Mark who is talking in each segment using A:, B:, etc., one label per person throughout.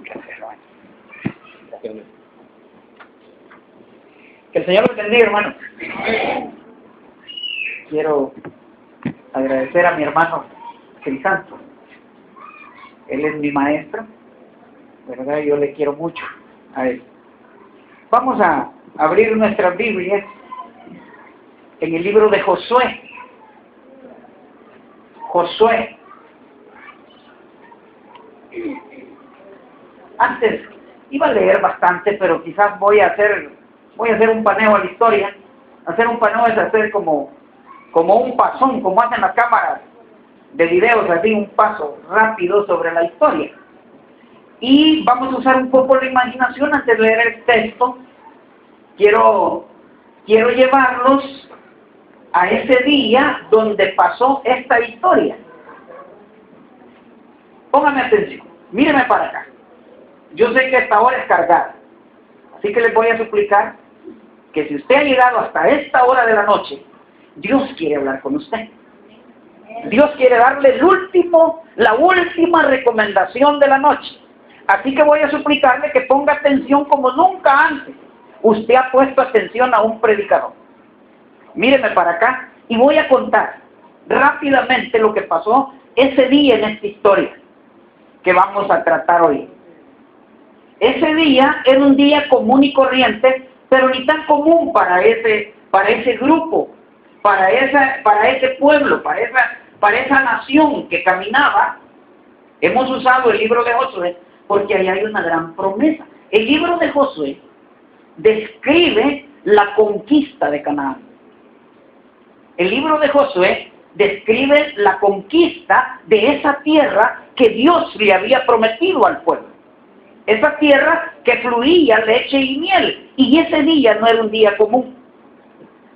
A: Gracias, hermano. Que el Señor los bendiga, hermano. Quiero agradecer a mi hermano Crisanto. Él es mi maestro, ¿verdad? Yo le quiero mucho a él. Vamos a abrir nuestras Biblias en el libro de Josué. Josué. Antes iba a leer bastante, pero quizás voy a hacer un paneo a la historia. Hacer un paneo es hacer como un pasón, como hacen las cámaras de videos, así un paso rápido sobre la historia. Y vamos a usar un poco la imaginación antes de leer el texto. Quiero llevarlos a ese día donde pasó esta historia. Pónganme atención, mírenme para acá. Yo sé que esta hora es cargada, así que les voy a suplicar que si usted ha llegado hasta esta hora de la noche, Dios quiere hablar con usted. Dios quiere darle la última recomendación de la noche. Así que voy a suplicarle que ponga atención como nunca antes usted ha puesto atención a un predicador. Míreme para acá y voy a contar rápidamente lo que pasó ese día en esta historia que vamos a tratar hoy. Ese día era un día común y corriente, pero ni tan común para ese grupo, para ese pueblo, para esa nación que caminaba. Hemos usado el libro de Josué porque ahí hay una gran promesa. El libro de Josué describe la conquista de Canaán. El libro de Josué describe la conquista de esa tierra que Dios le había prometido al pueblo. Esa tierra que fluía leche y miel. Y ese día no era un día común.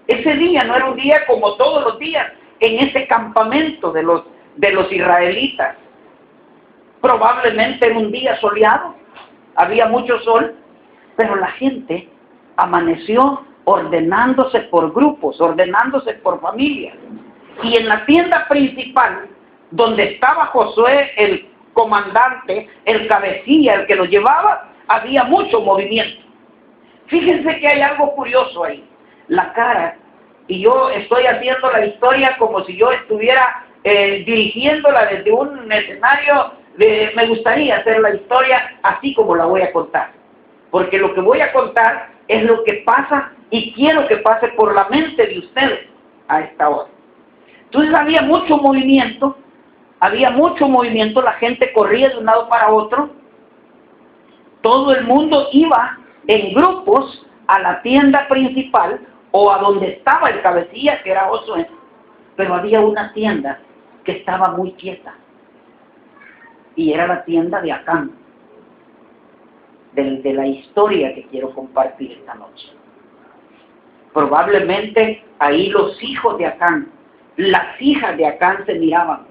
A: Ese día no era un día como todos los días en ese campamento de los israelitas. Probablemente era un día soleado, había mucho sol, pero la gente amaneció ordenándose por grupos, ordenándose por familias. Y en la tienda principal, donde estaba Josué, el comandante, el cabecilla, el que lo llevaba, había mucho movimiento. Fíjense que hay algo curioso ahí. La cara, y yo estoy haciendo la historia como si yo estuviera dirigiéndola desde un escenario. Me gustaría hacer la historia así como la voy a contar. Porque lo que voy a contar es lo que pasa y quiero que pase por la mente de ustedes a esta hora. Entonces había mucho movimiento, la gente corría de un lado para otro, todo el mundo iba en grupos a la tienda principal o a donde estaba el cabecilla, que era Josué, pero había una tienda que estaba muy quieta, y era la tienda de Acán, de la historia que quiero compartir esta noche. Probablemente ahí los hijos de Acán, las hijas de Acán se miraban.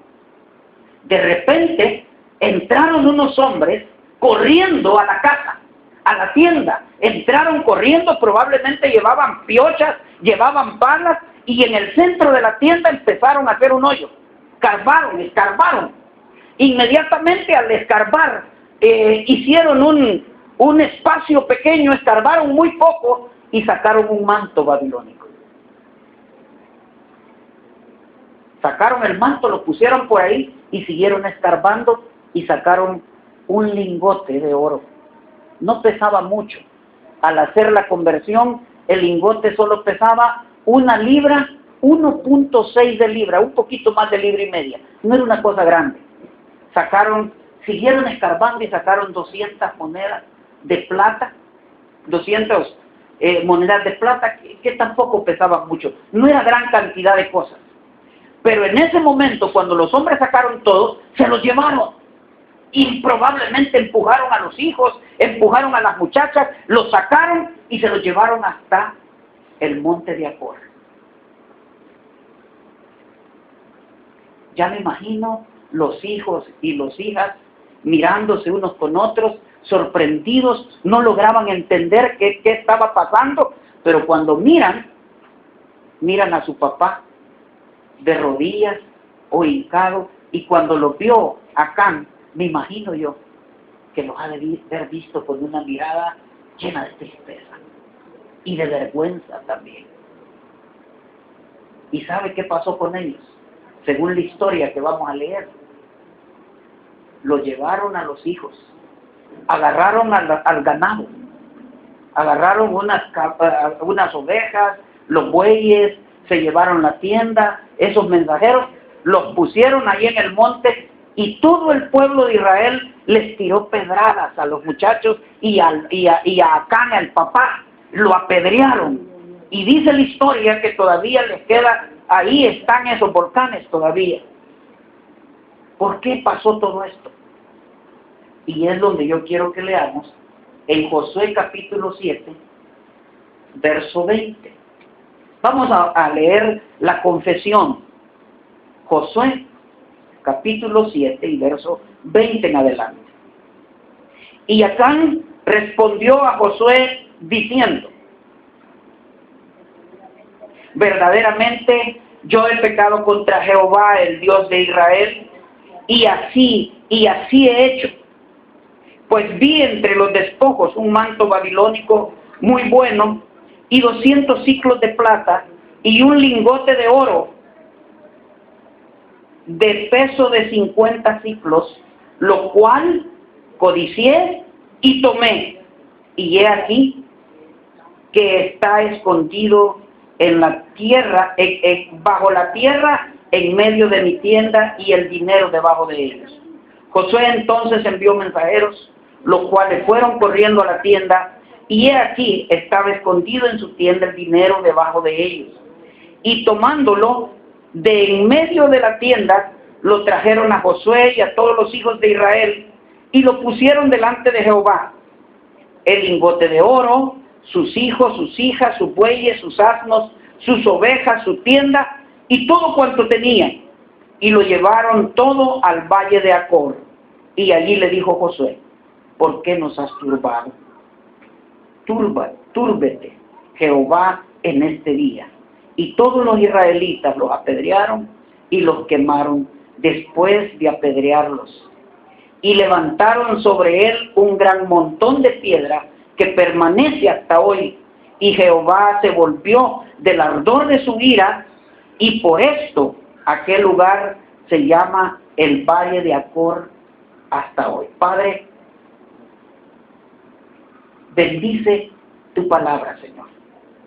A: De repente entraron unos hombres corriendo a la casa, a la tienda. Entraron corriendo, probablemente llevaban piochas, llevaban palas, y en el centro de la tienda empezaron a hacer un hoyo. Escarbaron. Inmediatamente al escarbar, hicieron un espacio pequeño, escarbaron muy poco y sacaron un manto babilónico. Sacaron el manto, lo pusieron por ahí y siguieron escarbando y sacaron un lingote de oro. No pesaba mucho. Al hacer la conversión, el lingote solo pesaba 1 libra, 1.6 de libra, un poquito más de libra y media. No era una cosa grande. Siguieron escarbando y sacaron 200 monedas de plata, 200 monedas de plata que tampoco pesaban mucho. No era gran cantidad de cosas. Pero en ese momento, cuando los hombres sacaron todo, se los llevaron. Y probablemente empujaron a los hijos, empujaron a las muchachas, los sacaron y se los llevaron hasta el monte de Acor. Ya me imagino los hijos y las hijas mirándose unos con otros, sorprendidos, no lograban entender qué estaba pasando, pero cuando miran a su papá de rodillas o hincado, y cuando lo vio Acán, me imagino yo, que los ha de haber visto con una mirada llena de tristeza y de vergüenza también. ¿Y sabe qué pasó con ellos? Según la historia que vamos a leer, lo llevaron a los hijos, agarraron al ganado, agarraron unas ovejas, los bueyes, se llevaron la tienda, esos mensajeros, los pusieron ahí en el monte y todo el pueblo de Israel les tiró pedradas a los muchachos y a Acán, al papá, lo apedrearon. Y dice la historia que todavía les queda, ahí están esos volcanes todavía. ¿Por qué pasó todo esto? Y es donde yo quiero que leamos en Josué capítulo 7, verso 20. Vamos a leer la confesión. Josué capítulo 7 y verso 20 en adelante. Y Acán respondió a Josué diciendo: verdaderamente yo he pecado contra Jehová, el Dios de Israel, y así he hecho. Pues vi entre los despojos un manto babilónico muy bueno, y 200 siclos de plata, y un lingote de oro de peso de 50 siclos, lo cual codicié y tomé. Y he aquí que está escondido en la tierra, bajo la tierra, en medio de mi tienda, y el dinero debajo de ellos. Josué entonces envió mensajeros, los cuales fueron corriendo a la tienda, y he aquí estaba escondido en su tienda el dinero debajo de ellos. Y tomándolo de en medio de la tienda, lo trajeron a Josué y a todos los hijos de Israel, y lo pusieron delante de Jehová. El lingote de oro, sus hijos, sus hijas, sus bueyes, sus asnos, sus ovejas, su tienda, y todo cuanto tenían. Y lo llevaron todo al valle de Acor. Y allí le dijo Josué: ¿por qué nos has turbado? Túrbete Jehová en este día. Y todos los israelitas los apedrearon y los quemaron después de apedrearlos. Y levantaron sobre él un gran montón de piedra que permanece hasta hoy. Y Jehová se volvió del ardor de su ira, y por esto aquel lugar se llama el Valle de Acor hasta hoy. Padre, bendice tu palabra, Señor.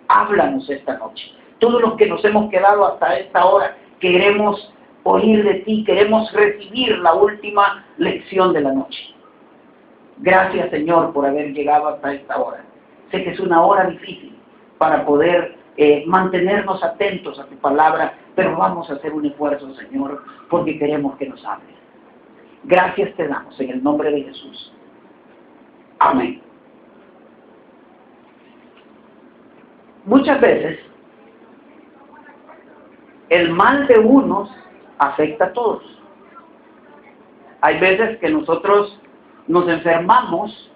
A: Háblanos esta noche. Todos los que nos hemos quedado hasta esta hora, queremos oír de ti, queremos recibir la última lección de la noche. Gracias, Señor, por haber llegado hasta esta hora. Sé que es una hora difícil para poder mantenernos atentos a tu palabra, pero vamos a hacer un esfuerzo, Señor, porque queremos que nos hables. Gracias te damos en el nombre de Jesús. Amén. Muchas veces el mal de unos afecta a todos. Hay veces que nosotros nos enfermamos,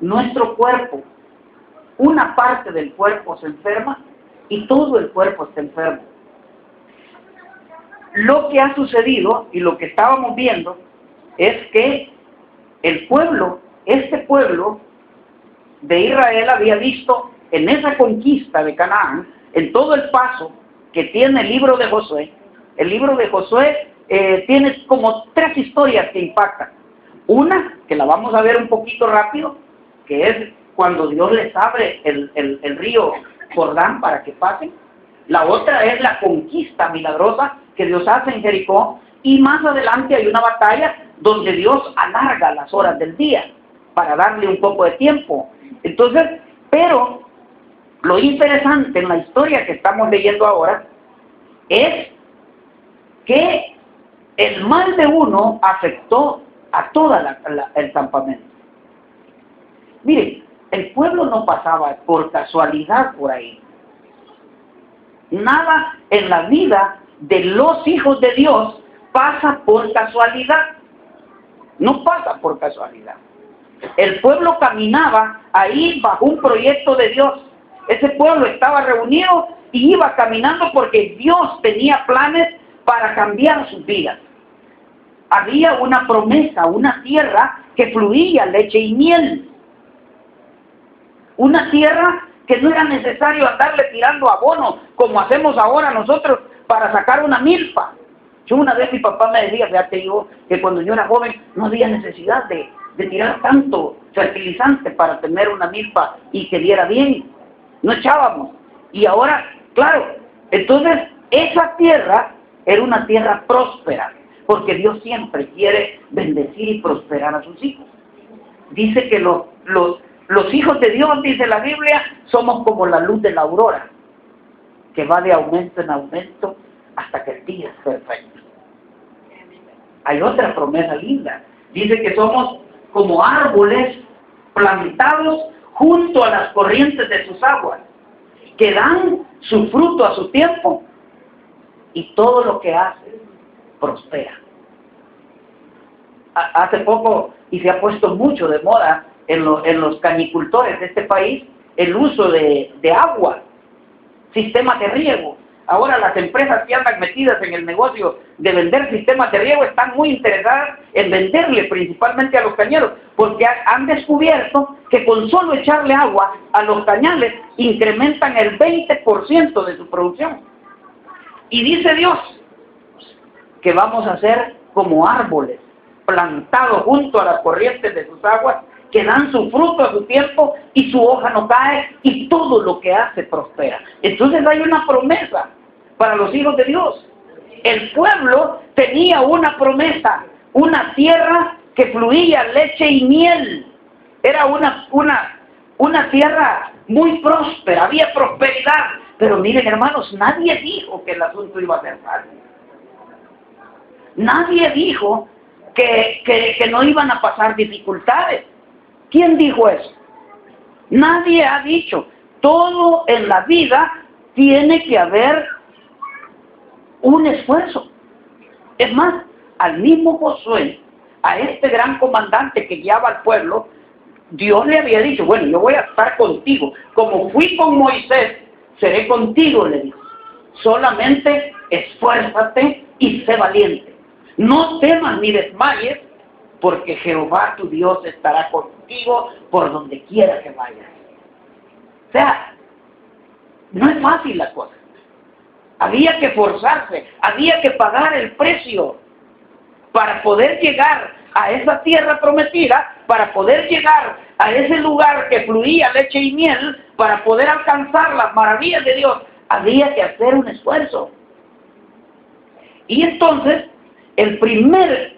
A: nuestro cuerpo, una parte del cuerpo se enferma y todo el cuerpo está enfermo. Lo que ha sucedido y lo que estábamos viendo es que el pueblo, este pueblo de Israel había visto en esa conquista de Canaán, en todo el paso que tiene el libro de Josué. El libro de Josué tiene como 3 historias que impactan. Una, que la vamos a ver un poquito rápido, que es cuando Dios les abre el río Jordán para que pasen. La otra es la conquista milagrosa que Dios hace en Jericó. Y más adelante hay una batalla donde Dios alarga las horas del día para darle un poco de tiempo. Entonces, pero lo interesante en la historia que estamos leyendo ahora es que el mal de uno afectó a todo el campamento. Miren, el pueblo no pasaba por casualidad por ahí. Nada en la vida de los hijos de Dios pasa por casualidad. No pasa por casualidad. El pueblo caminaba ahí bajo un proyecto de Dios. Ese pueblo estaba reunido y iba caminando porque Dios tenía planes para cambiar sus vidas. había una promesa, una tierra que fluía leche y miel. Una tierra que no era necesario andarle tirando abono como hacemos ahora nosotros para sacar una milpa. Yo una vez mi papá me decía, fíjate yo, que cuando yo era joven no había necesidad de tirar tanto fertilizante para tener una milpa y que diera bien. No echábamos. Y ahora, claro, entonces esa tierra era una tierra próspera, porque Dios siempre quiere bendecir y prosperar a sus hijos. Dice que los hijos de Dios, dice la Biblia, somos como la luz de la aurora, que va de aumento en aumento hasta que el día es perfecto. Hay otra promesa linda. Dice que somos como árboles plantados junto a las corrientes de sus aguas, que dan su fruto a su tiempo y todo lo que hace prospera. Hace poco, y se ha puesto mucho de moda en los cañicultores de este país, el uso de agua, sistemas de riego. Ahora las empresas que andan metidas en el negocio de vender sistemas de riego están muy interesadas en venderle principalmente a los cañeros, porque han descubierto que con solo echarle agua a los cañales incrementan el 20% de su producción. Y dice Dios que vamos a ser como árboles plantados junto a las corrientes de sus aguas, que dan su fruto a su tiempo y su hoja no cae y todo lo que hace prospera. Entonces hay una promesa para los hijos de Dios. El pueblo tenía una promesa, una tierra que fluía leche y miel. Era una tierra muy próspera, había prosperidad. Pero miren, hermanos, nadie dijo que el asunto iba a ser fácil. Nadie dijo que no iban a pasar dificultades. ¿Quién dijo eso? Nadie ha dicho. Todo en la vida tiene que haber un esfuerzo. Es más, al mismo Josué, a este gran comandante que guiaba al pueblo, Dios le había dicho, bueno, yo voy a estar contigo. Como fui con Moisés, seré contigo, le dijo. Solamente esfuérzate y sé valiente. No temas ni desmayes, porque Jehová tu Dios estará contigo por donde quiera que vayas. O sea, no es fácil la cosa. Había que forzarse, había que pagar el precio para poder llegar a esa tierra prometida, para poder llegar a ese lugar que fluía leche y miel, para poder alcanzar las maravillas de Dios. Había que hacer un esfuerzo. Y entonces, el primer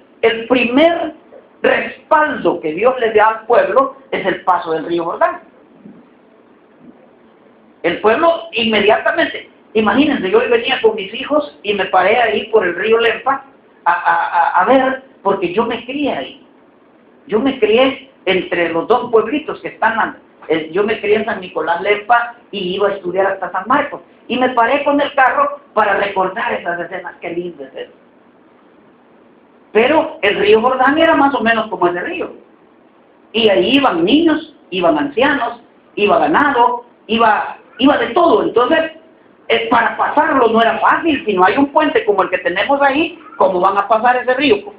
A: respaldo que Dios le da al pueblo es el paso del río Jordán. El pueblo inmediatamente, imagínense, yo venía con mis hijos y me paré ahí por el río Lempa a ver, porque yo me crié ahí. Yo me crié entre los dos pueblitos que están, yo me crié en San Nicolás Lempa y iba a estudiar hasta San Marcos. Y me paré con el carro para recordar esas escenas, qué lindo es eso. Pero el río Jordán era más o menos como ese río. Y ahí iban niños, iban ancianos, iba ganado, iba de todo. Entonces, para pasarlo no era fácil. Si no hay un puente como el que tenemos ahí, ¿cómo van a pasar ese río?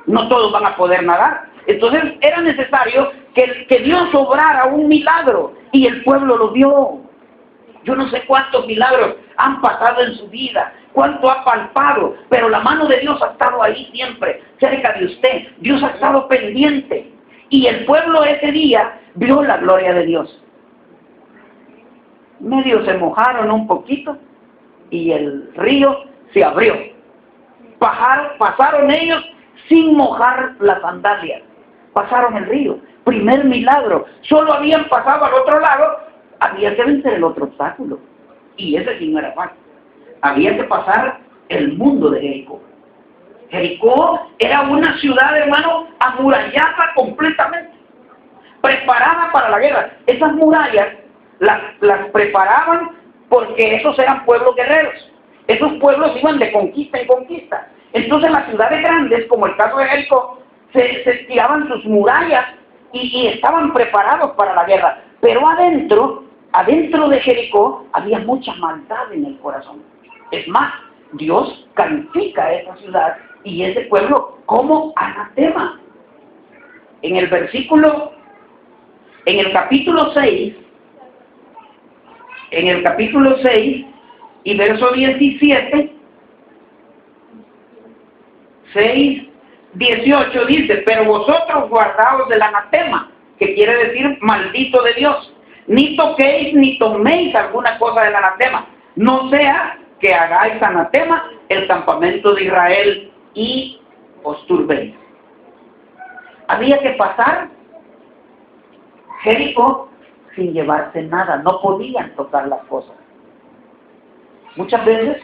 A: No todos van a poder nadar. Entonces era necesario que Dios obrara un milagro. Y el pueblo lo vio. Yo no sé cuántos milagros han pasado en su vida, cuánto ha palpado, pero la mano de Dios ha estado ahí siempre, cerca de usted. Dios ha estado pendiente. Y el pueblo ese día vio la gloria de Dios. Medio se mojaron un poquito y el río se abrió. Pasaron ellos sin mojar las sandalias. Pasaron el río. Primer milagro. Solo habían pasado al otro lado. Había que vencer el otro obstáculo. Y ese sí no era fácil. Había que pasar el mundo de Jericó. Jericó era una ciudad, hermano, amurallada completamente. Preparada para la guerra. Esas murallas las preparaban porque esos eran pueblos guerreros. Esos pueblos iban de conquista en conquista. Entonces las ciudades grandes, como el caso de Jericó, se tiraban sus murallas y estaban preparados para la guerra. Pero adentro de Jericó había mucha maldad en el corazón. Es más, Dios califica a esa ciudad y ese pueblo como anatema. En el capítulo 6, y verso 17, 6:18 dice: pero vosotros guardaos del anatema, que quiere decir maldito de Dios. Ni toquéis ni toméis alguna cosa del anatema, no sea que hagáis anatema el campamento de Israel y os turbéis. Había que pasar Jericó sin llevarse nada, no podían tocar las cosas. Muchas veces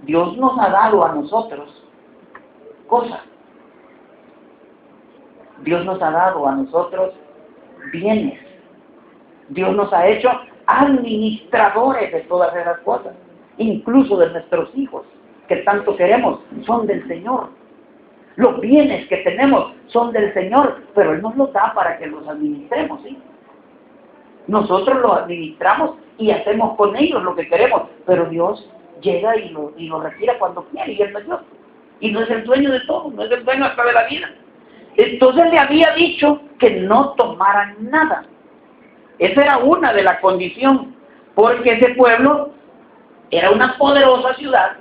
A: Dios nos ha dado a nosotros cosas. Dios nos ha dado a nosotros bienes. Dios nos ha hecho administradores de todas esas cosas, incluso de nuestros hijos, que tanto queremos, son del Señor. Los bienes que tenemos son del Señor, pero Él nos los da para que los administremos, ¿sí? Nosotros los administramos y hacemos con ellos lo que queremos, pero Dios llega y lo retira cuando quiere, y Él no es Dios. Y no es el dueño de todo, no es el dueño hasta de la vida. Entonces le había dicho que no tomaran nada. Esa era una de las condiciones, porque ese pueblo era una poderosa ciudad,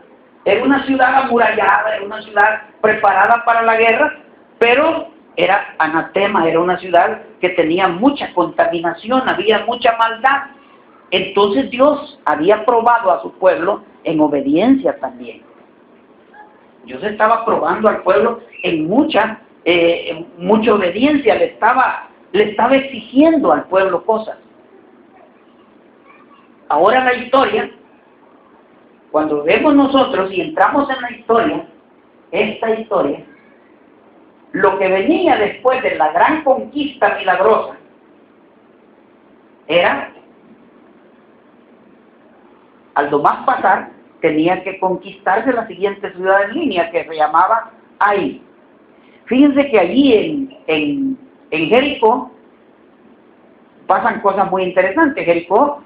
A: era una ciudad amurallada, era una ciudad preparada para la guerra, pero era anatema, era una ciudad que tenía mucha contaminación, había mucha maldad. Entonces Dios había probado a su pueblo en obediencia también. Dios estaba probando al pueblo en mucha obediencia, le estaba exigiendo al pueblo cosas. Ahora la historia, cuando vemos nosotros y entramos en la historia, esta historia, lo que venía después de la gran conquista milagrosa era, al nomás pasar, tenía que conquistarse la siguiente ciudad en línea, que se llamaba Ai. Fíjense que allí en Jericó pasan cosas muy interesantes. Jericó,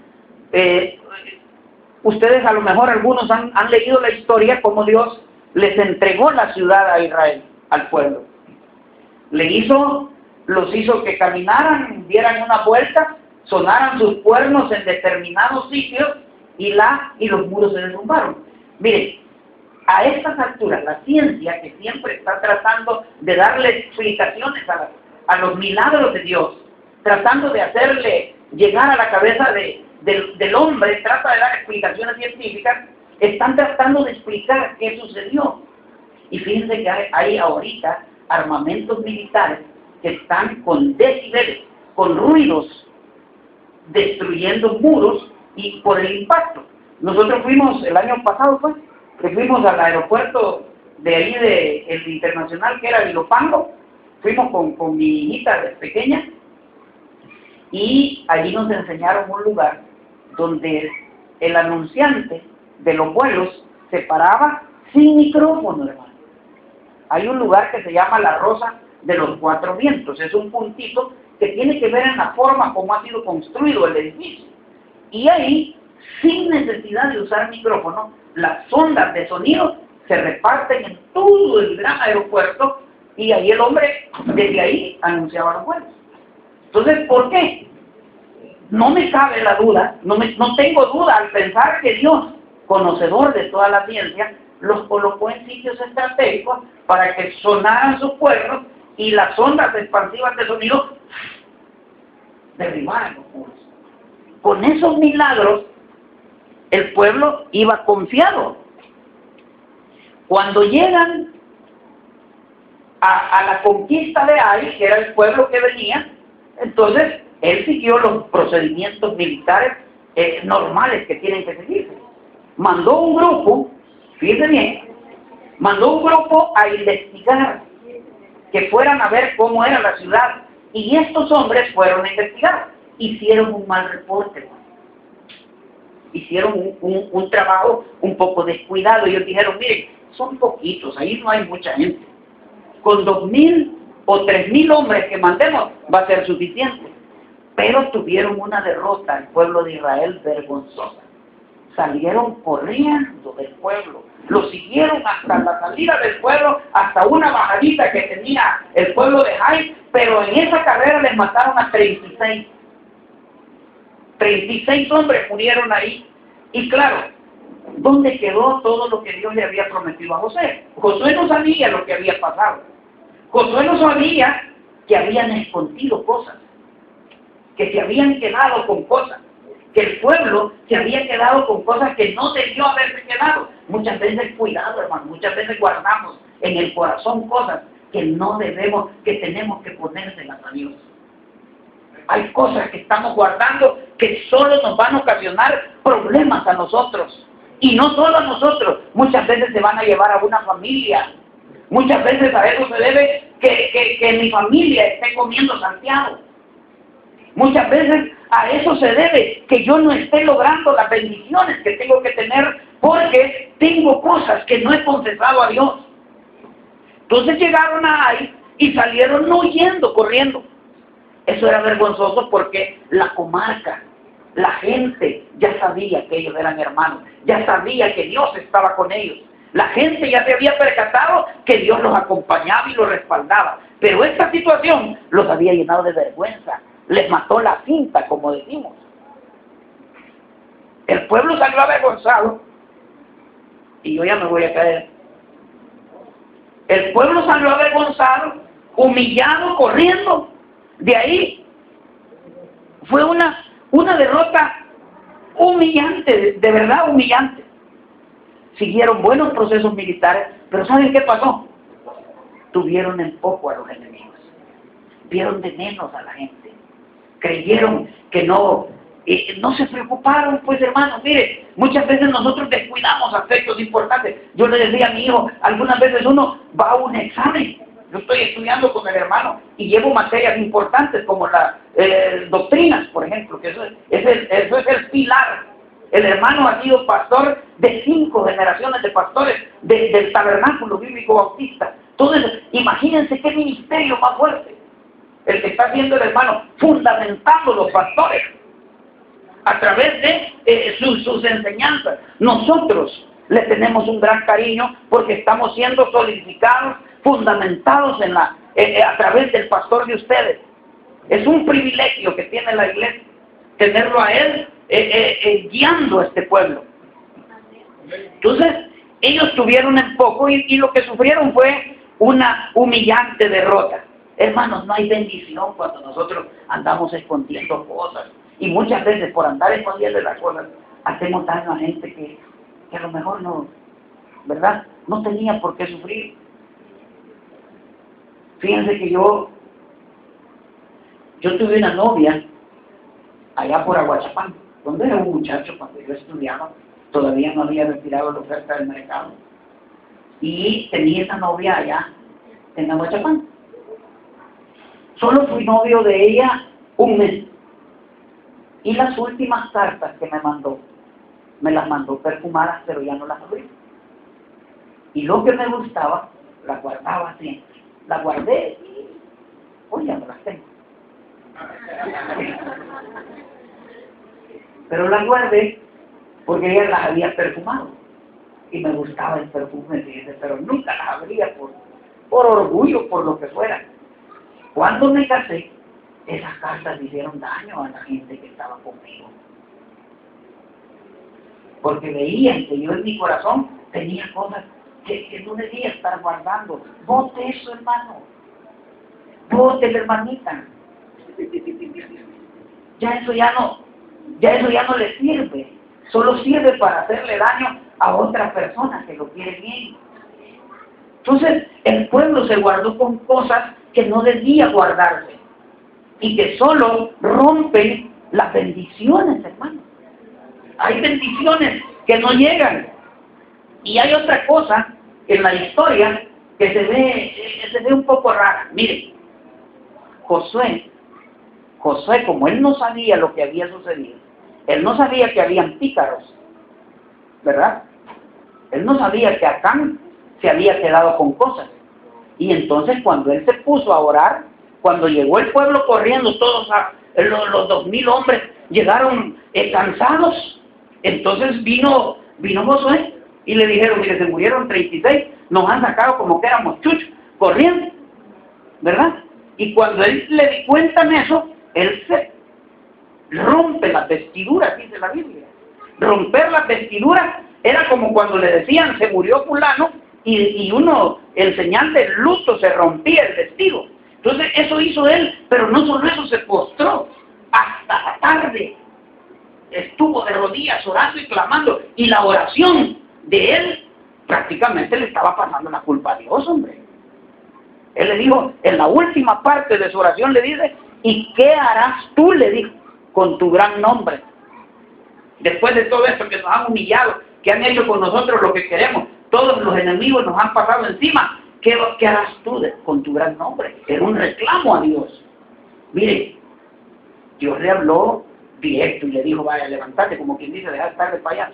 A: ustedes a lo mejor algunos han leído la historia, cómo Dios les entregó la ciudad a Israel, al pueblo. Los hizo que caminaran, dieran una vuelta, sonaran sus cuernos en determinados sitios y los muros se derrumbaron. Miren, a estas alturas, la ciencia, que siempre está tratando de darle explicaciones a los milagros de Dios, tratando de hacerle llegar a la cabeza del hombre, trata de dar explicaciones científicas, están tratando de explicar qué sucedió. Y fíjense que hay ahorita armamentos militares que están con decibeles, con ruidos, destruyendo muros y por el impacto. Nosotros fuimos el año pasado, que fuimos al aeropuerto de ahí el internacional, que era Ilopango. Fuimos con mi hijita pequeña y allí nos enseñaron un lugar donde el anunciante de los vuelos se paraba sin micrófono, hermano. Hay un lugar que se llama La Rosa de los Cuatro Vientos. Es un puntito que tiene que ver en la forma como ha sido construido el edificio. Y ahí, sin necesidad de usar micrófono, las ondas de sonido se reparten en todo el gran aeropuerto y ahí el hombre, desde ahí, anunciaba los vuelos. Entonces, ¿por qué? No me cabe la duda, no tengo duda al pensar que Dios, conocedor de toda la ciencia, los colocó en sitios estratégicos para que sonaran sus cuernos y las ondas expansivas de sonido derribaran los muros. Con esos milagros, el pueblo iba confiado. Cuando llegan a la conquista de Ai, que era el pueblo que venía, entonces él siguió los procedimientos militares normales que tienen que seguirse. Mandó un grupo, fíjense bien, mandó un grupo a investigar, que fueran a ver cómo era la ciudad. Y estos hombres fueron a investigar. Hicieron un mal reporte. Hicieron un trabajo un poco descuidado. Ellos dijeron, miren, son poquitos, ahí no hay mucha gente. Con 2,000 o 3,000 hombres que mandemos va a ser suficiente. Pero tuvieron una derrota al pueblo de Israel vergonzosa. Salieron corriendo del pueblo, lo siguieron hasta la salida del pueblo, hasta una bajadita que tenía el pueblo de Jai, pero en esa carrera les mataron a 36. 36 hombres murieron ahí. Y claro, ¿dónde quedó todo lo que Dios le había prometido a Josué? Josué no sabía lo que había pasado. Josué no sabía que habían escondido cosas, que se habían quedado con cosas, que el pueblo se había quedado con cosas que no debió haberse quedado. Muchas veces, cuidado, hermano, muchas veces guardamos en el corazón cosas que no debemos, que tenemos que ponérselas a Dios. Hay cosas que estamos guardando que solo nos van a ocasionar problemas a nosotros. Y no solo a nosotros, muchas veces se van a llevar a una familia. Muchas veces a eso se debe que mi familia esté comiendo Santiago. Muchas veces a eso se debe que yo no esté logrando las bendiciones que tengo que tener porque tengo cosas que no he confesado a Dios. Entonces llegaron ahí y salieron huyendo, corriendo. Eso era vergonzoso porque la comarca, la gente ya sabía que ellos eran hermanos, ya sabía que Dios estaba con ellos. La gente ya se había percatado que Dios los acompañaba y los respaldaba. Pero esta situación los había llenado de vergüenza. Les mató la cinta, como decimos. El pueblo salió avergonzado. Y yo ya me voy a caer. El pueblo salió avergonzado, humillado, corriendo. De ahí fue una derrota humillante, de verdad humillante. Siguieron buenos procesos militares, pero ¿saben qué pasó? Tuvieron en poco a los enemigos. Vieron de menos a la gente. Creyeron que no se preocuparon, pues hermanos. Mire, muchas veces nosotros descuidamos aspectos importantes. Yo le decía a mi hijo, algunas veces uno va a un examen. Yo estoy estudiando con el hermano y llevo materias importantes como las doctrinas, por ejemplo, que eso es el pilar. El hermano ha sido pastor de 5 generaciones de pastores del tabernáculo bíblico bautista. Entonces, imagínense qué ministerio más fuerte el que está haciendo el hermano, fundamentando los pastores a través de sus enseñanzas. Nosotros le tenemos un gran cariño porque estamos siendo solidificados, fundamentados a través del pastor de ustedes. Es un privilegio que tiene la iglesia, tenerlo a él guiando a este pueblo. Entonces, ellos tuvieron en poco y lo que sufrieron fue una humillante derrota. Hermanos, no hay bendición cuando nosotros andamos escondiendo cosas. Y muchas veces por andar escondiendo las cosas, hacemos daño a gente que a lo mejor no, ¿verdad? No tenía por qué sufrir. Fíjense que yo tuve una novia allá por Aguachapán, donde era un muchacho cuando yo estudiaba, todavía no había retirado la oferta del mercado. Y tenía esa novia allá en Aguachapán. Solo fui novio de ella un mes. Y las últimas cartas que me las mandó perfumadas, pero ya no las abrí. Y lo que me gustaba, las guardaba siempre. Las guardé y hoy ya no las tengo. Pero las guardé porque ella las había perfumado. Y me gustaba el perfume, pero nunca las abría por orgullo, por lo que fuera. Cuando me casé, esas cartas le hicieron daño a la gente que estaba conmigo. Porque veían que yo en mi corazón tenía cosas que no debía estar guardando. Bote eso, hermano. Bote, hermanita. Ya eso ya no le sirve. Solo sirve para hacerle daño a otras personas que lo quieren bien. Entonces, el pueblo se guardó con cosas que no debía guardarse y que solo rompen las bendiciones, hermano. Hay bendiciones que no llegan. Y hay otra cosa en la historia que se ve un poco rara. Miren, Josué, como él no sabía lo que había sucedido, él no sabía que habían pícaros, ¿verdad? Él no sabía que Acán se había quedado con cosas. Y entonces cuando él se puso a orar, cuando llegó el pueblo corriendo, todos los 2000 hombres llegaron cansados. Entonces vino Josué y le dijeron, mire, se murieron 36, nos han sacado como que éramos chuchos, corriendo, ¿verdad? Y cuando él le di cuenta en eso, él se rompe las vestiduras, dice la Biblia. Romper las vestiduras era como cuando le decían, se murió fulano, y uno, el señal del luto, se rompía el vestido. Entonces eso hizo él, pero no solo eso, se postró hasta la tarde. Estuvo de rodillas orando y clamando, y la oración de él prácticamente le estaba pasando la culpa a Dios, hombre. Él le dijo, en la última parte de su oración le dice, ¿y qué harás tú? Le dijo, con tu gran nombre. Después de todo esto que nos han humillado, que han hecho con nosotros lo que queremos, todos los enemigos nos han pasado encima, ¿qué harás tú con tu gran nombre? Era un reclamo a Dios. Mire, Dios le habló directo y le dijo, vaya, levántate, como quien dice, deja de estar de payaso,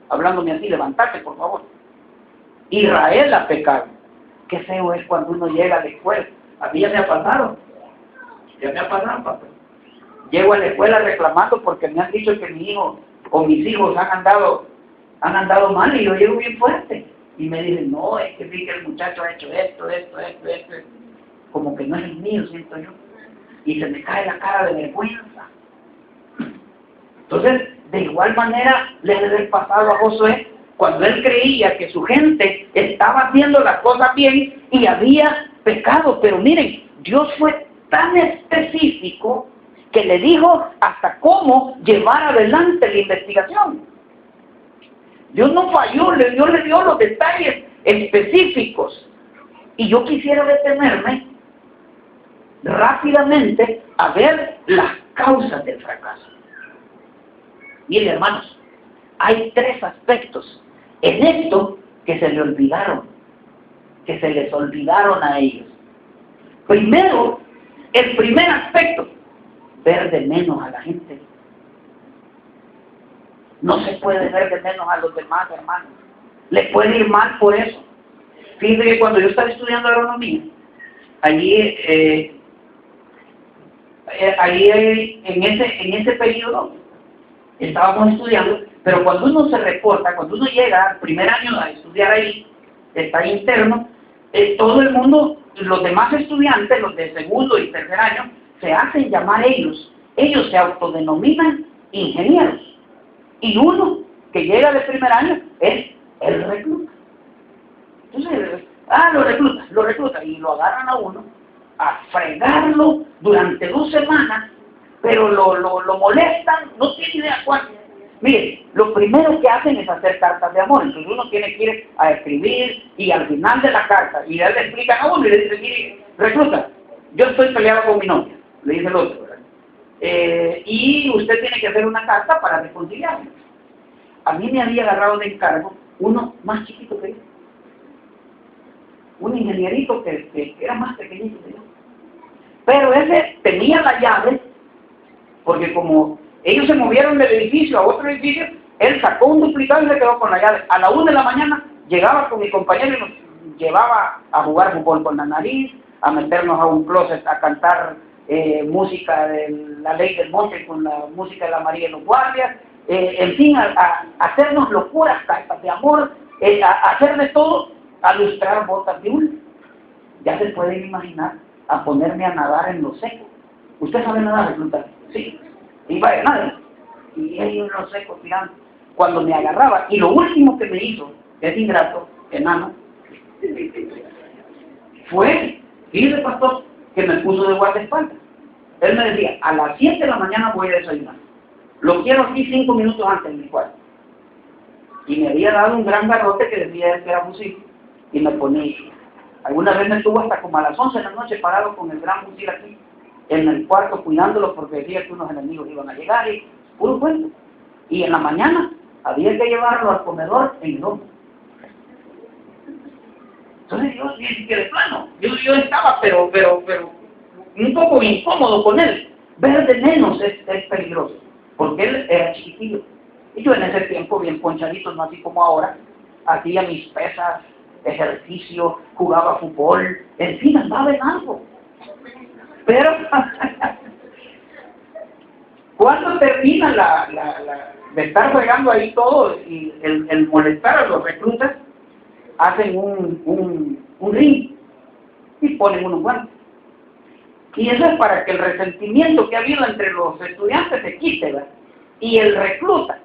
A: hablándome así, levántate, por favor. Israel ha pecado. Qué feo es cuando uno llega a la escuela. A mí ya me ha pasado, papá. Llego a la escuela reclamando porque me han dicho que mi hijo o mis hijos han andado mal, y yo llego bien fuerte. Y me dicen, no, es que vi que el muchacho ha hecho esto. Como que no es el mío, siento yo. Y se me cae la cara de vergüenza. Entonces, de igual manera, le debe haber pasado a Josué cuando él creía que su gente estaba haciendo las cosas bien y había pecado. Pero miren, Dios fue tan específico que le dijo hasta cómo llevar adelante la investigación. Dios no falló, Dios le dio los detalles específicos. Y yo quisiera detenerme rápidamente a ver las causas del fracaso. Miren, hermanos, hay 3 aspectos en esto que se le olvidaron, que se les olvidaron a ellos. Primero, el primer aspecto, ver de menos a la gente. No se puede ver de menos a los demás, hermanos. Le puede ir mal por eso. Fíjense que cuando yo estaba estudiando agronomía, allí en ese periodo estábamos estudiando, pero cuando uno se reporta, cuando uno llega al primer año a estudiar ahí, está interno, todo el mundo, los demás estudiantes, los de segundo y tercer año, se hacen llamar ellos se autodenominan ingenieros. Y uno que llega de primer año es el recluta. Entonces, lo recluta y lo agarran a uno a fregarlo durante 2 semanas, pero lo molestan, no tiene idea cuánto. Mire, lo primero que hacen es hacer cartas de amor. Entonces uno tiene que ir a escribir, y al final de la carta, y ya le explican a uno y le dicen, mire, recluta, yo estoy peleado con mi novia, le dice el otro, ¿verdad? Y usted tiene que hacer una carta para reconciliarme. A mí me había agarrado de encargo uno más chiquito que yo, un ingenierito que era más pequeñito que yo, pero ese tenía la llave, porque como ellos se movieron del edificio a otro edificio, él sacó un duplicado y se quedó con la llave. A la 1 de la mañana llegaba con mi compañero y nos llevaba a jugar fútbol con la nariz, a meternos a un closet a cantar música de la Ley del Monte con la música de la María y los Guardias, en fin, a hacernos locuras, cartas de amor, a hacer de todo, a lustrar botas de hule. Ya se pueden imaginar, a ponerme a nadar en lo seco. ¿Usted sabe nadar, recluta? Sí. Iba a nadar. Y ahí en lo seco tirando. Cuando me agarraba, y lo último que me hizo, es ingrato, enano, fue, fíjese, pastor, que me puso de guardaespaldas. Él me decía, a las 7 de la mañana voy a desayunar. Lo quiero aquí 5 minutos antes en mi cuarto. Y me había dado un gran garrote que decía que era fusil. Y me ponía. Alguna vez me estuvo hasta como a las 11 de la noche parado con el gran fusil aquí, en el cuarto, cuidándolo porque decía que unos enemigos iban a llegar, y puro cuento. Y en la mañana había que llevarlo al comedor en el lomo. Entonces yo, que de plano, yo estaba, pero un poco incómodo con él. Ver de menos es peligroso, porque él era chiquitillo. Y yo en ese tiempo, bien ponchadito, no así como ahora, hacía mis pesas, ejercicio, jugaba fútbol, en fin, andaba en algo. Pero, ¿cuándo termina de estar fregando ahí todo y el molestar a los reclutas, hacen un ring y ponen unos guantes. Y eso es para que el resentimiento que ha habido entre los estudiantes se quite, ¿verdad? Y el recluta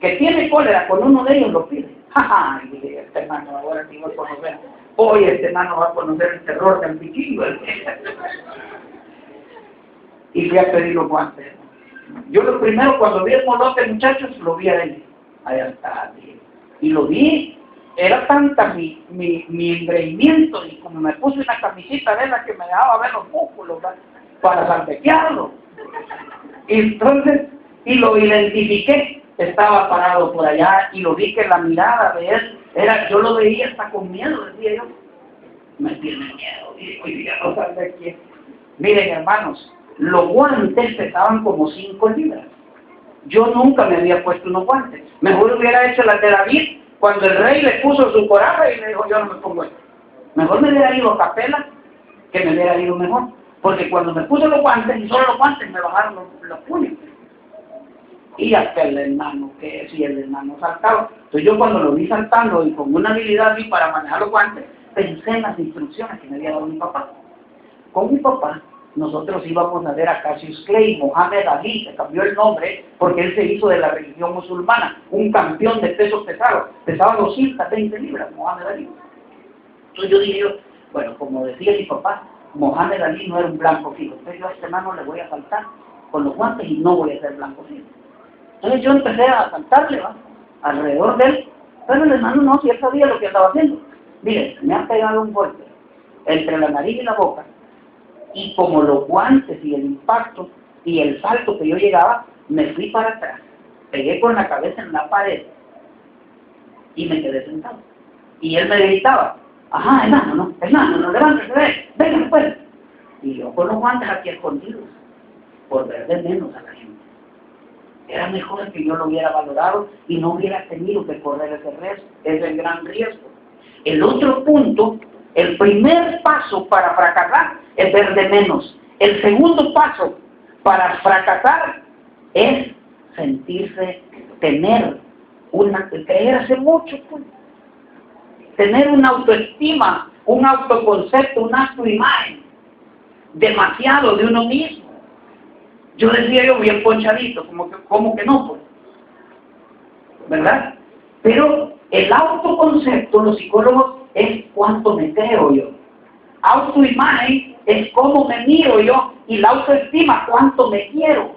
A: que tiene cólera con uno de ellos lo pide. ¡Ja! Y dije, este hermano ahora sí va a conocer. Hoy este hermano va a conocer el terror del vikingo. Y fui a pedir los guantes. Yo lo primero, cuando vi el molote, muchachos, lo vi a él. Allá está, dije. Y lo vi. Era tanta mi engreimiento, y como me puse una camisita de la que me dejaba ver los músculos, ¿verdad? Para saltequearlo. Y entonces, y lo identifiqué, estaba parado por allá, y lo vi que la mirada de él, yo lo veía hasta con miedo, decía yo, me tiene miedo, y ya no sale de aquí. Miren, hermanos, los guantes pesaban como 5 libras. Yo nunca me había puesto unos guantes. Mejor hubiera hecho las de David, cuando el rey le puso su coraza y le dijo, yo no me pongo esto. Mejor me hubiera ido a capela que me hubiera ido mejor. Porque cuando me puse los guantes, y solo los guantes, me bajaron los puños. Y hasta el enano, que si el enano saltaba. Entonces yo cuando lo vi saltando y con una habilidad así para manejar los guantes, pensé en las instrucciones que me había dado mi papá. Con mi papá, nosotros íbamos a ver a Cassius Clay, Mohamed Ali, se cambió el nombre porque él se hizo de la religión musulmana, un campeón de pesos pesados, pesaba 220 libras, Mohamed Ali. Entonces yo dije, bueno, como decía mi papá, Mohamed Ali no era un blanco fijo, entonces yo a este hermano le voy a saltar con los guantes y no voy a ser blanco fijo. Entonces yo empecé a saltarle, ¿va?, alrededor de él, pero el hermano no, si él sabía lo que estaba haciendo. Miren, me ha pegado un golpe entre la nariz y la boca, y como los guantes y el impacto y el salto que yo llegaba, me fui para atrás, pegué con la cabeza en la pared y me quedé sentado. Y él me gritaba, ajá, hermano, levántese, venga pues. Y yo con los guantes aquí escondidos, por ver de menos a la gente. Era mejor que yo lo hubiera valorado y no hubiera tenido que correr ese gran riesgo. El otro punto, el primer paso para fracasar es ver de menos. El segundo paso para fracasar es sentirse, creerse mucho, pues. Tener una autoestima, un autoconcepto, una autoimagen, demasiado de uno mismo. Yo decía yo bien ponchadito, como que no, pues, ¿verdad? Pero el autoconcepto, los psicólogos, es cuánto me creo yo. Autoimagen es cómo me miro yo, y la autoestima, cuánto me quiero.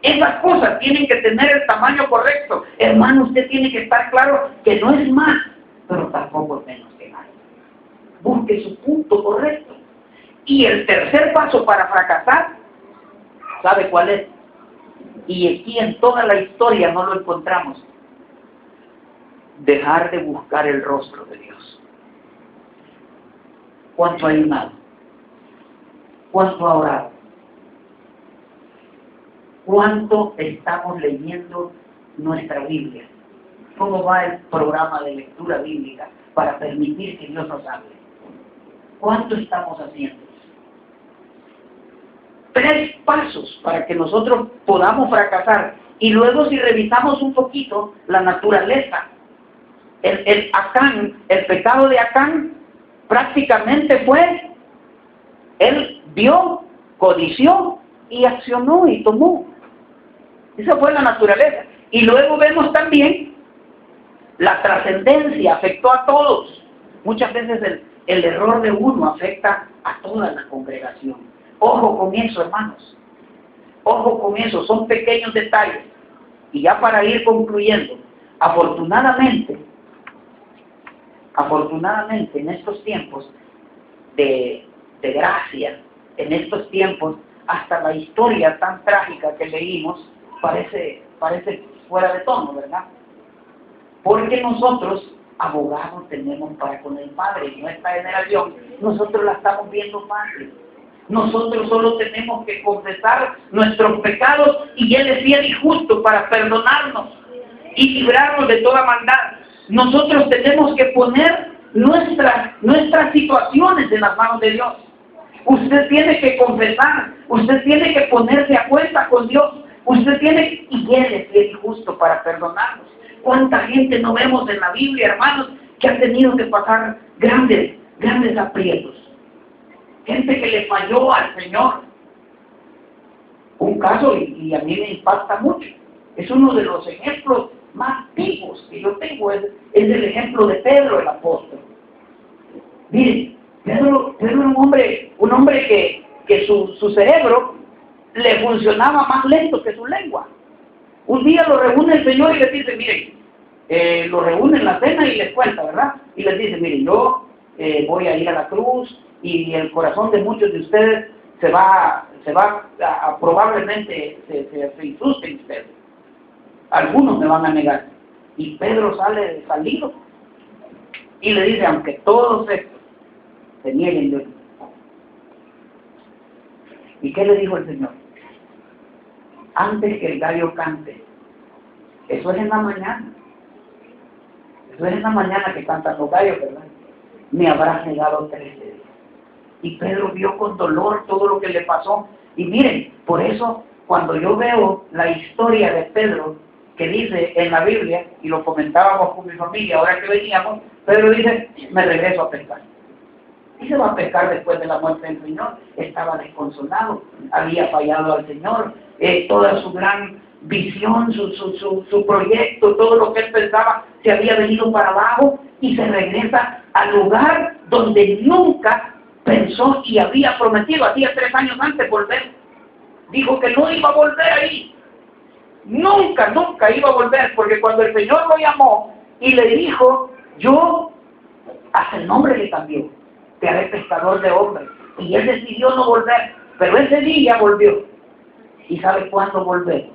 A: Esas cosas tienen que tener el tamaño correcto. Hermano, usted tiene que estar claro que no es más, pero tampoco es menos que nadie. Busque su punto correcto. Y el tercer paso para fracasar, ¿sabe cuál es? Y aquí en toda la historia no lo encontramos. Dejar de buscar el rostro de Dios. ¿Cuánto ha ayunado? ¿Cuánto ha orado? ¿Cuánto estamos leyendo nuestra Biblia? ¿Cómo va el programa de lectura bíblica para permitir que Dios nos hable? ¿Cuánto estamos haciendo? 3 pasos para que nosotros podamos fracasar. Y luego, si revisamos un poquito la naturaleza, el pecado de Acán prácticamente fue, él vio, codició y accionó y tomó. Esa fue la naturaleza. Y luego vemos también la trascendencia, afectó a todos. Muchas veces el error de uno afecta a toda la congregación. Ojo con eso, hermanos. Ojo con eso, son pequeños detalles. Y ya para ir concluyendo, afortunadamente, en estos tiempos de gracia, en estos tiempos, hasta la historia tan trágica que leímos parece fuera de tono, ¿verdad? Porque nosotros, abogados, tenemos para con el Padre. En nuestra generación, nosotros la estamos viendo fácil. Nosotros solo tenemos que confesar nuestros pecados y Él es fiel y justo para perdonarnos y librarnos de toda maldad. Nosotros tenemos que poner nuestras situaciones en las manos de Dios. Usted tiene que confesar, usted tiene que ponerse a cuenta con Dios, Usted tiene, y Él es fiel y justo para perdonarnos. ¿Cuánta gente no vemos en la Biblia, hermanos, que ha tenido que pasar grandes aprietos? Gente que le falló al Señor. Un caso, y a mí me impacta mucho, es uno de los ejemplos más vivos que yo tengo, es el ejemplo de Pedro, el apóstol. Miren, Pedro era un hombre que su cerebro le funcionaba más lento que su lengua. Un día lo reúne el Señor y les dice, miren, lo reúne en la cena y les cuenta, ¿verdad? Y les dice, miren, yo voy a ir a la cruz y el corazón de muchos de ustedes probablemente se frustren ustedes. Algunos me van a negar. Y Pedro sale salido y le dice, aunque todos estos se nieguen, yo. ¿Y qué le dijo el Señor? Antes que el gallo cante. Eso es en la mañana. Eso es en la mañana que cantan los gallos, ¿verdad? Me habrás negado 3 días. Y Pedro vio con dolor todo lo que le pasó. Y miren, por eso, cuando yo veo la historia de Pedro, que dice en la Biblia, y lo comentábamos con mi familia, ahora que veníamos, Pedro dice, me regreso a pescar. Y se va a pescar después de la muerte del Señor. Estaba desconsolado, había fallado al Señor, toda su gran visión, su proyecto, todo lo que él pensaba, se había venido para abajo, y se regresa al lugar donde nunca pensó y había prometido, hacía 3 años antes, volver. Dijo que no iba a volver ahí. Nunca iba a volver, porque cuando el Señor lo llamó y le dijo, yo, hasta el nombre le cambió, te haré pescador de hombres. Y él decidió no volver, pero ese día volvió. ¿Y sabe cuándo volvemos?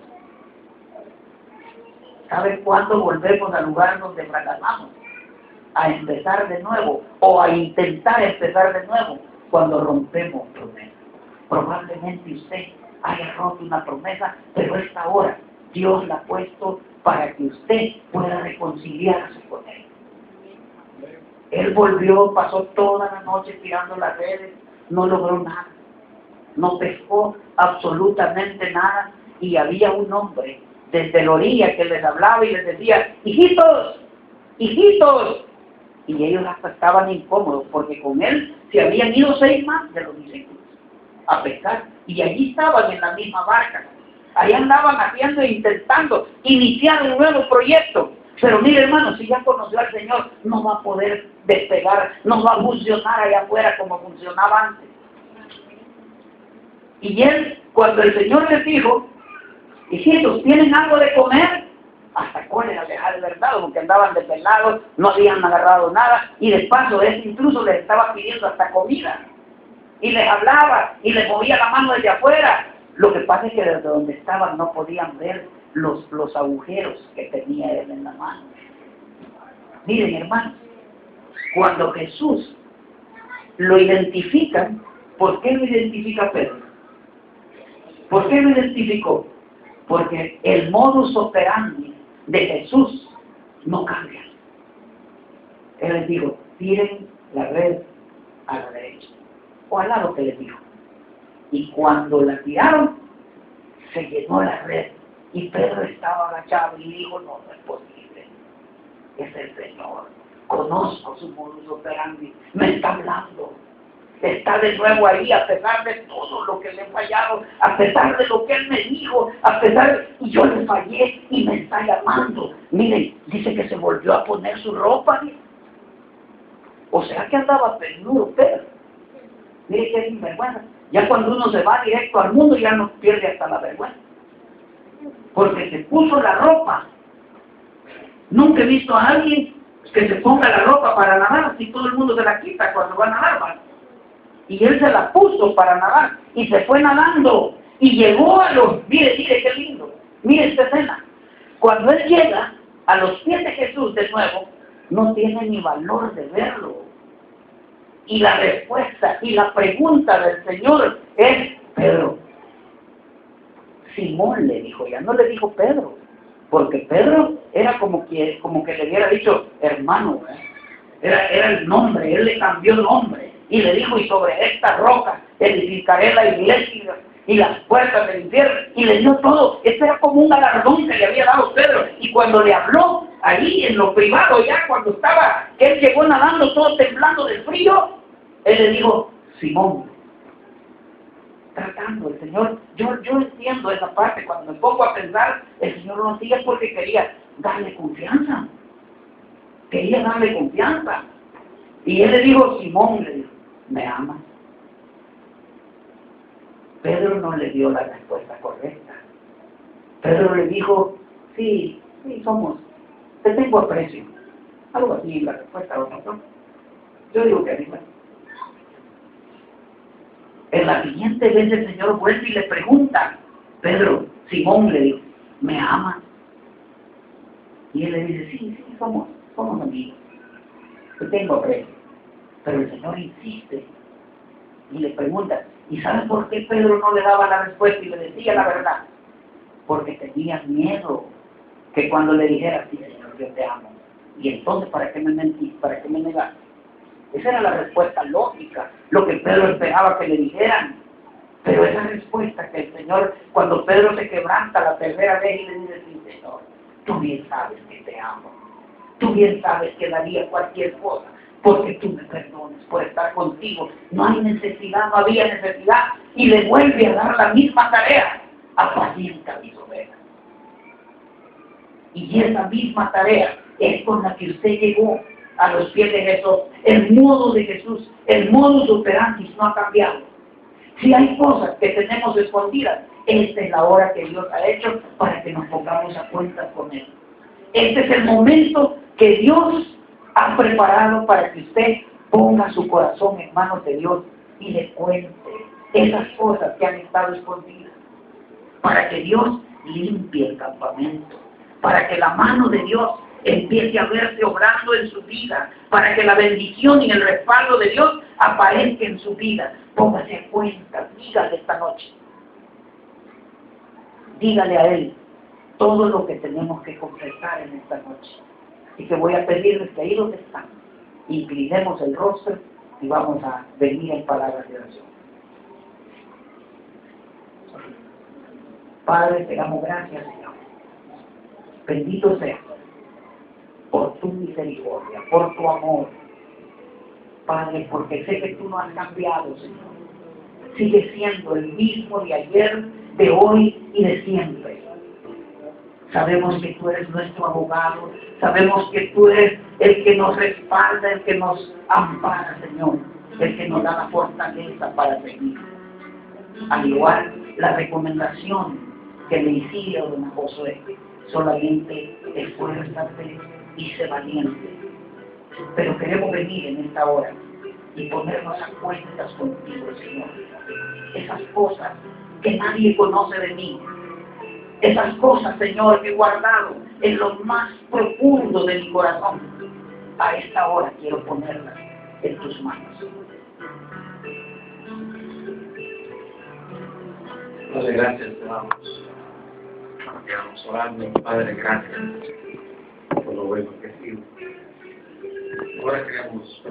A: ¿Sabe cuándo volvemos al lugar donde fracasamos? A empezar de nuevo, o a intentar empezar de nuevo, cuando rompemos promesas. Probablemente usted haya roto una promesa, pero esta hora Dios la ha puesto para que usted pueda reconciliarse con Él. Él volvió, pasó toda la noche tirando las redes, no logró nada, no pescó absolutamente nada, y había un hombre desde la orilla que les hablaba y les decía, hijitos, y ellos hasta estaban incómodos, porque con él se habían ido 6 más de los discípulos a pescar, y allí estaban en la misma barca. Ahí andaban haciendo e intentando iniciar un nuevo proyecto. Pero mire, hermano, si ya conoció al Señor, no va a poder despegar, no va a funcionar allá afuera como funcionaba antes. Y él, cuando el Señor les dijo, hijitos, ¿tienen algo de comer? Hasta cólera les ha de verdad, porque andaban desvelados, no habían agarrado nada, y de paso él incluso les estaba pidiendo hasta comida. Y les hablaba, y les movía la mano desde afuera. Lo que pasa es que desde donde estaban no podían ver los agujeros que tenía él en la mano. Miren, hermanos, cuando Jesús lo identifican, ¿por qué lo identifica Pedro? ¿Por qué lo identificó? Porque el modus operandi de Jesús no cambia. Él les dijo, tiren la red a la derecha, o al lado que les dijo. Y cuando la tiraron, se llenó la red. Y Pedro estaba agachado y dijo, no es posible. Es el Señor. Conozco su modus operandi. Me está hablando. Está de nuevo ahí a pesar de todo lo que le he fallado, a pesar de lo que él me dijo, y yo le fallé y me está llamando. Miren, dice que se volvió a poner su ropa. O sea que andaba peludo Pedro. Mire qué sinvergüenza. Ya cuando uno se va directo al mundo, ya no pierde hasta la vergüenza. Porque se puso la ropa. Nunca he visto a alguien que se ponga la ropa para nadar, si todo el mundo se la quita cuando va a nadar, ¿vale? Y él se la puso para nadar, y se fue nadando, y llegó a los, mire qué lindo, mire esta escena. Cuando él llega a los pies de Jesús de nuevo, no tiene ni valor de verlo. Y la respuesta y la pregunta del Señor es, Pedro. Simón le dijo, ya no le dijo Pedro, porque Pedro era como que le hubiera dicho hermano, era el nombre, él le cambió el nombre, y le dijo, y sobre esta roca edificaré la iglesia, y las puertas del infierno. y le dio todo. Este era como un galardón que le había dado Pedro. Y cuando le habló ahí en lo privado, ya cuando estaba, que él llegó nadando todo temblando del frío, él le dijo, Simón, tratando el Señor, yo entiendo esa parte. Cuando me pongo a pensar, el Señor lo hacía porque quería darle confianza. Quería darle confianza. Y él le dijo, Simón, le dijo, ¿me amas? Pedro no le dio la respuesta correcta. Pedro le dijo, sí, somos, te tengo aprecio. Algo así, la respuesta o no. Yo digo que sí. En la siguiente vez el Señor vuelve y le pregunta, Pedro, Simón le dijo, ¿me amas? Y él le dice, sí, somos amigos. Te tengo aprecio. Pero el Señor insiste y le pregunta, ¿y sabes por qué Pedro no le daba la respuesta y le decía la verdad? Porque tenía miedo que cuando le dijera, sí, Señor, yo te amo. Y entonces, ¿para qué me mentiste? ¿Para qué me negaste? Esa era la respuesta lógica, lo que Pedro esperaba que le dijeran. Pero esa respuesta que el Señor, cuando Pedro se quebranta la tercera vez y le dice, sí, Señor, tú bien sabes que te amo. Tú bien sabes que daría cualquier cosa porque tú me perdones por estar contigo. No hay necesidad, no había necesidad. Y le vuelve a dar la misma tarea. Apacienta mis ovejas. Y esa misma tarea es con la que usted llegó a los pies de Jesús. El modo de Jesús, el modus operandi no ha cambiado. Si hay cosas que tenemos escondidas, esta es la hora que Dios ha hecho para que nos pongamos a cuentas con Él. Este es el momento que Dios ha preparado para que usted ponga su corazón en manos de Dios y le cuente esas cosas que han estado escondidas. Para que Dios limpie el campamento. Para que la mano de Dios empiece a verse obrando en su vida. Para que la bendición y el respaldo de Dios aparezca en su vida. Póngase a cuenta, dígale esta noche. Dígale a Él todo lo que tenemos que confesar en esta noche. Y que voy a pedirles que ahí donde están, inclinemos el rostro y vamos a venir en palabras de oración. Padre, te damos gracias, Señor. Bendito sea por tu misericordia, por tu amor. Padre, porque sé que tú no has cambiado, Señor. Sigue siendo el mismo de ayer, de hoy y de siempre. Sabemos que tú eres nuestro abogado, sabemos que tú eres el que nos respalda, el que nos ampara, Señor, el que nos da la fortaleza para seguir. Al igual, la recomendación que le hicieron a Josué, solamente esfuérzate y sé valiente. Pero queremos venir en esta hora y ponernos a cuentas contigo, Señor. Esas cosas que nadie conoce de mí, esas cosas, Señor, que he guardado en lo más profundo de mi corazón, a esta hora quiero ponerlas en tus manos.
B: Padre, gracias te damos. Quedamos orando, Padre, gracias por lo bueno que has sido. Ahora queremos